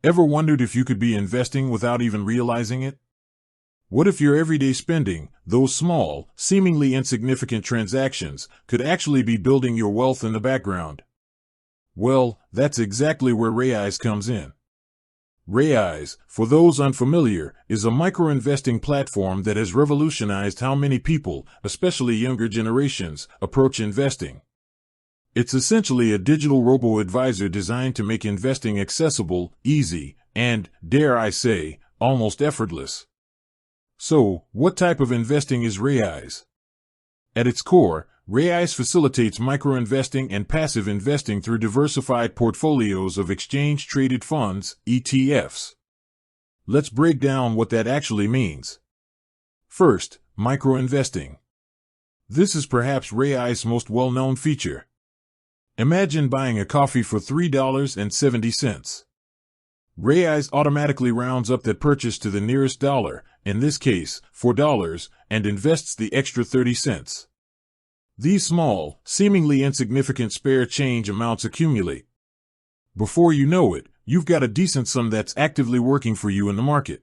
Ever wondered if you could be investing without even realizing it? What if your everyday spending, those small, seemingly insignificant transactions, could actually be building your wealth in the background? Well, that's exactly where Raiz comes in. Raiz, for those unfamiliar, is a micro-investing platform that has revolutionized how many people, especially younger generations, approach investing. It's essentially a digital robo-advisor designed to make investing accessible, easy, and, dare I say, almost effortless. So, what type of investing is Raiz? At its core, Raiz facilitates micro-investing and passive investing through diversified portfolios of exchange-traded funds, ETFs. Let's break down what that actually means. First, micro-investing. This is perhaps Raiz's most well-known feature. Imagine buying a coffee for $3.70. Raiz automatically rounds up that purchase to the nearest dollar, in this case, $4, and invests the extra 30 cents. These small, seemingly insignificant spare change amounts accumulate. Before you know it, you've got a decent sum that's actively working for you in the market.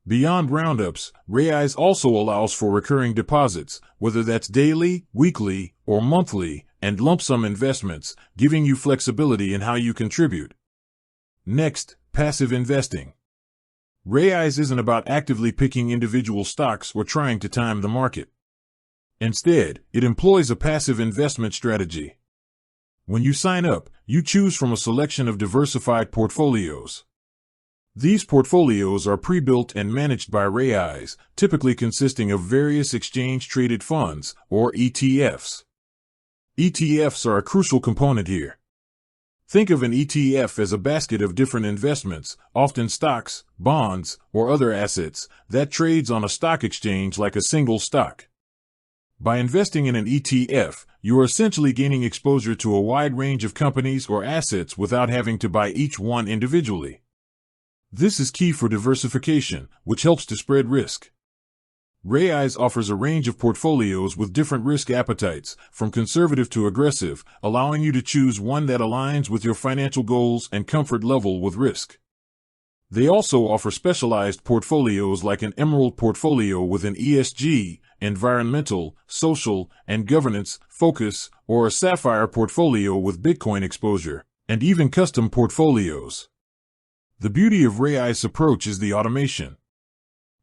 Beyond roundups, Raiz also allows for recurring deposits, whether that's daily, weekly, or monthly, and lump sum investments, giving you flexibility in how you contribute. Next, passive investing. Raiz isn't about actively picking individual stocks or trying to time the market. Instead, it employs a passive investment strategy. When you sign up, you choose from a selection of diversified portfolios. These portfolios are pre-built and managed by Raiz, typically consisting of various exchange-traded funds, or ETFs. ETFs are a crucial component here. Think of an ETF as a basket of different investments, often stocks, bonds, or other assets, that trades on a stock exchange like a single stock. By investing in an ETF, you are essentially gaining exposure to a wide range of companies or assets without having to buy each one individually. This is key for diversification, which helps to spread risk. Raiz offers a range of portfolios with different risk appetites, from conservative to aggressive, allowing you to choose one that aligns with your financial goals and comfort level with risk. They also offer specialized portfolios like an Emerald portfolio with an ESG, environmental, social, and governance focus, or a Sapphire portfolio with Bitcoin exposure, and even custom portfolios. The beauty of Raiz's approach is the automation.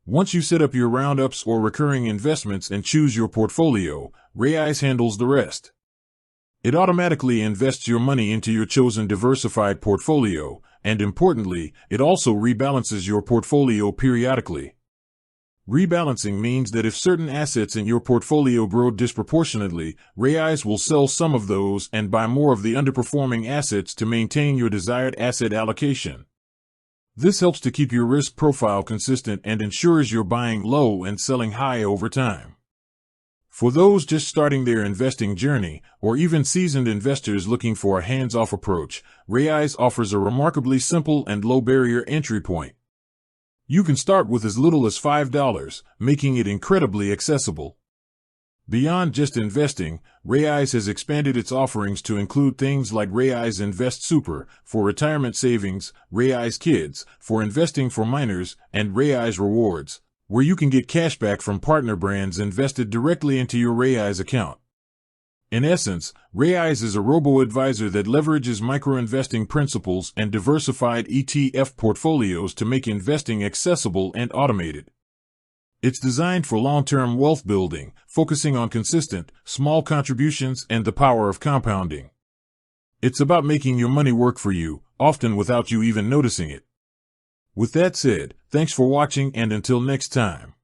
Once you set up your roundups or recurring investments and choose your portfolio, Raiz handles the rest. It automatically invests your money into your chosen diversified portfolio, and importantly, it also rebalances your portfolio periodically. Rebalancing means that if certain assets in your portfolio grow disproportionately, Raiz will sell some of those and buy more of the underperforming assets to maintain your desired asset allocation. This helps to keep your risk profile consistent and ensures you're buying low and selling high over time. For those just starting their investing journey, or even seasoned investors looking for a hands-off approach, Raiz offers a remarkably simple and low-barrier entry point. You can start with as little as $5, making it incredibly accessible. Beyond just investing, Raiz has expanded its offerings to include things like Raiz Invest Super for retirement savings, Raiz Kids for investing for minors, and Raiz Rewards, where you can get cashback from partner brands invested directly into your Raiz account. In essence, Raiz is a robo-advisor that leverages micro-investing principles and diversified ETF portfolios to make investing accessible and automated. It's designed for long-term wealth building, focusing on consistent, small contributions and the power of compounding. It's about making your money work for you, often without you even noticing it. With that said, thanks for watching, and until next time.